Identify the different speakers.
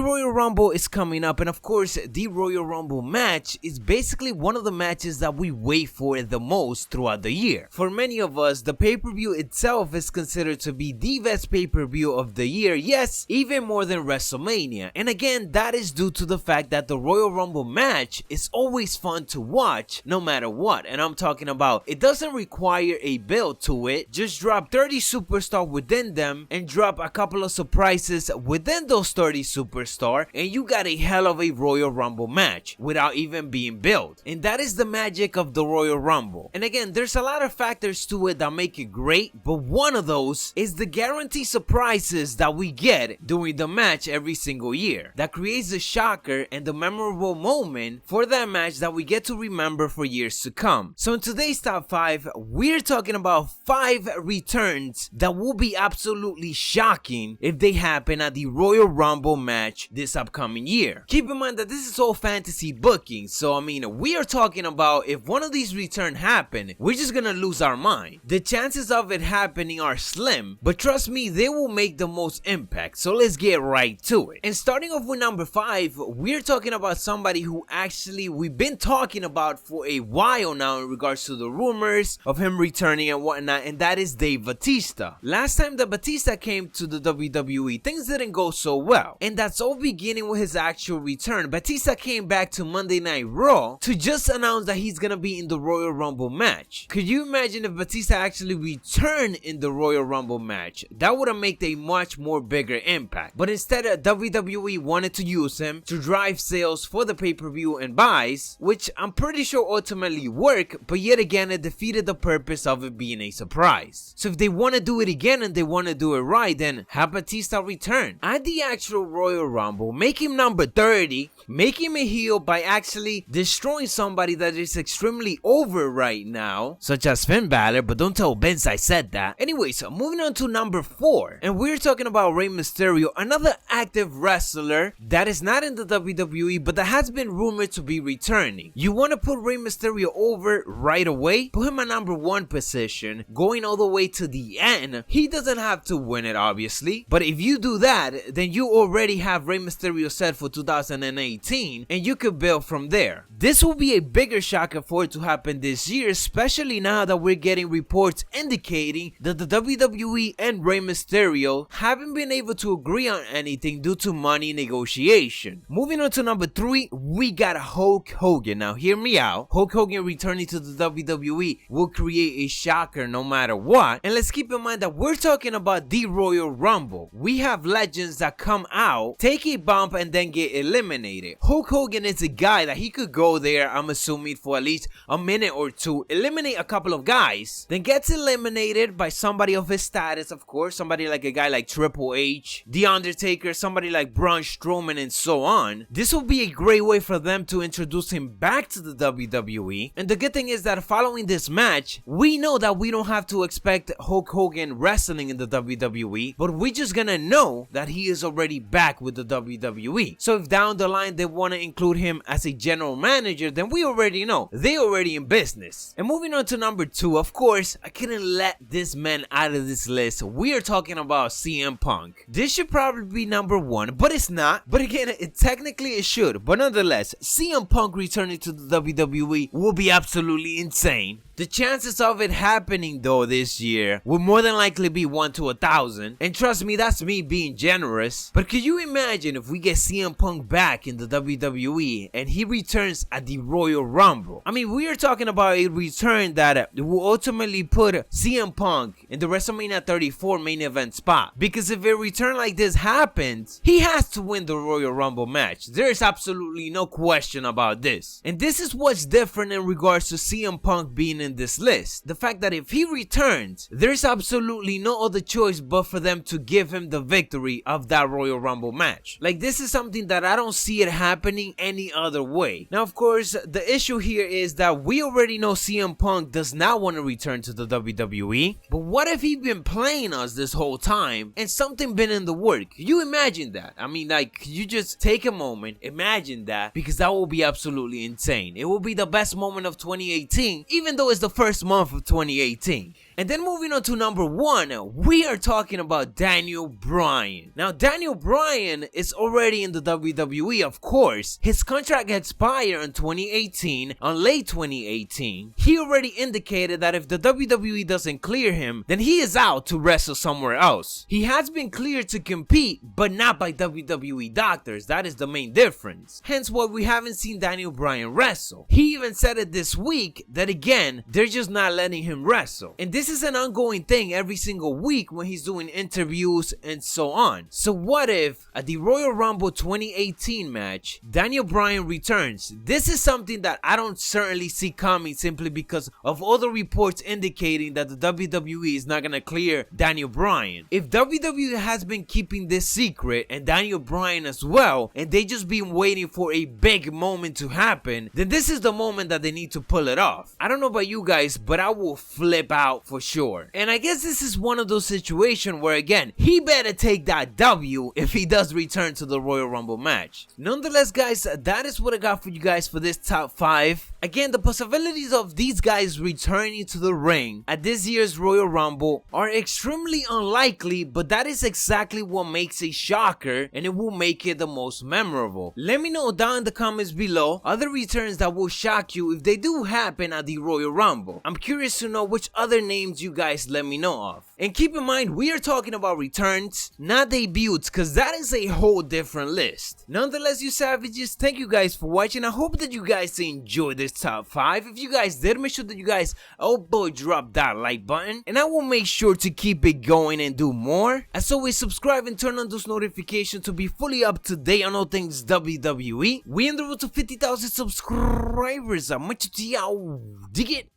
Speaker 1: Royal Rumble is coming up, and of course, the Royal Rumble match is basically one of the matches that we wait for the most throughout the year. For many of us, the pay-per-view itself is considered to be the best pay-per-view of the year, yes, even more than WrestleMania. And again, that is due to the fact that the Royal Rumble match is always fun to watch, no matter what. And I'm talking about, it doesn't require a build to it, just drop 30 superstars within them, and drop a couple of surprises within those 30 superstars, and you got a hell of a Royal Rumble match without even being built. And that is the magic of the Royal Rumble. And again, there's a lot of factors to it that make it great, but one of those is the guaranteed surprises that we get during the match every single year. That creates a shocker and the memorable moment for that match that we get to remember for years to come. So in today's top 5, we're talking about 5 returns that will be absolutely shocking if they happen at the Royal Rumble match this upcoming year. Keep in mind that this is all fantasy booking, so I mean, we are talking about if one of these returns happen, we're just gonna lose our mind. The chances of it happening are slim, but trust me, they will make the most impact, so let's get right to it. And starting off with number 5, we're talking about somebody who actually we've been talking about for a while now in regards to the rumors of him returning and whatnot, and that is Dave Bautista. Last time that Bautista came to the WWE, things didn't go so well, and that's all beginning with his actual return. Bautista came back to Monday Night Raw to just announce that he's gonna be in the Royal Rumble match. Could you imagine if Bautista actually returned in the Royal Rumble match? That would have made a much more bigger impact, but instead WWE wanted to use him to drive sales for the pay-per-view and buys, which I'm pretty sure ultimately worked, but yet again it defeated the purpose of it being a surprise. So if they want to do it again and they want to do it right, then have Bautista return at the actual Royal Rumble, make him number 30, make him a heel by actually destroying somebody that is extremely over right now, such as Finn Balor, but don't tell Vince I said that. Anyways, moving on to number 4, and we're talking about Rey Mysterio, another active wrestler that is not in the WWE but that has been rumored to be returning. You want to put Rey Mysterio over right away? Put him at number 1 position, going all the way to the end. He doesn't have to win it obviously, but if you do that, then you already have Rey Mysterio set for 2018 and you could build from there. This will be a bigger shocker for it to happen this year, especially now that we're getting reports indicating that the WWE and Rey Mysterio haven't been able to agree on anything due to money negotiation. Moving on to number 3, we got Hulk Hogan. Now hear me out. Hulk Hogan returning to the WWE will create a shocker no matter what, and let's keep in mind that we're talking about the Royal Rumble. We have legends that come out, take a bump, and then get eliminated. Hulk Hogan is a guy that he could go there, I'm assuming, for at least a minute or two, eliminate a couple of guys, then gets eliminated by somebody of his status, of course, somebody like a guy like Triple H, The Undertaker, somebody like Braun Strowman, and so on. This will be a great way for them to introduce him back to the WWE, and the good thing is that following this match, we know that we don't have to expect Hulk Hogan wrestling in the WWE, but we're just gonna know that he is already back with the WWE. So if down the line they want to include him as a general manager, then we already know they already in business. And moving on to number 2, of course, I couldn't let this man out of this list. We are talking about CM Punk. This should probably be number 1, but it's not. But again, technically it should. But nonetheless, CM Punk returning to the WWE will be absolutely insane. The chances of it happening though this year will more than likely be 1 to 1,000, and trust me, that's me being generous. But could you imagine if we get CM Punk back in the WWE and he returns at the Royal Rumble? I mean, we are talking about a return that will ultimately put CM Punk in the WrestleMania 34 main event spot, because if a return like this happens, he has to win the Royal Rumble match. There is absolutely no question about this, and this is what's different in regards to CM Punk being in this list. The fact that if he returns, there's absolutely no other choice but for them to give him the victory of that Royal Rumble match. Like, this is something that I don't see it happening any other way. Now, of course, the issue here is that we already know CM Punk does not want to return to the WWE, but what if he's been playing us this whole time and something been in the work? Can you imagine that? I mean, like, you just take a moment, imagine that, because that will be absolutely insane. It will be the best moment of 2018, even though it's the first month of 2018. And then moving on to number 1, we are talking about Daniel Bryan. Now, Daniel Bryan is already in the WWE, of course. His contract expired in 2018, on late 2018. He already indicated that if the WWE doesn't clear him, then he is out to wrestle somewhere else. He has been cleared to compete, but not by WWE doctors. That is the main difference. Hence why we haven't seen Daniel Bryan wrestle. He even said it this week that again, they're just not letting him wrestle. And this is an ongoing thing every single week when he's doing interviews and so on. So what if at the Royal Rumble 2018 match, Daniel Bryan returns? This is something that I don't certainly see coming simply because of all the reports indicating that the WWE is not gonna clear Daniel Bryan. If WWE has been keeping this secret and Daniel Bryan as well, and they just been waiting for a big moment to happen, then this is the moment that they need to pull it off. I don't know about you guys, but I will flip out for sure. And I guess this is one of those situations where again, he better take that W if he does return to the Royal Rumble match. Nonetheless guys, that is what I got for you guys for this top 5. Again, the possibilities of these guys returning to the ring at this year's Royal Rumble are extremely unlikely, but that is exactly what makes a shocker and it will make it the most memorable. Let me know down in the comments below other returns that will shock you if they do happen at the Royal Rumble. I'm curious to know which other names you guys let me know of. And keep in mind, we are talking about returns, not debuts, because that is a whole different list. Nonetheless, you savages, thank you guys for watching. I hope that you guys enjoyed this top 5. If you guys did, make sure that you guys, oh boy, drop that like button. And I will make sure to keep it going and do more. As always, subscribe and turn on those notifications to be fully up to date on all things WWE. We on the road to 50,000 subscribers. I'm Macho, dig it.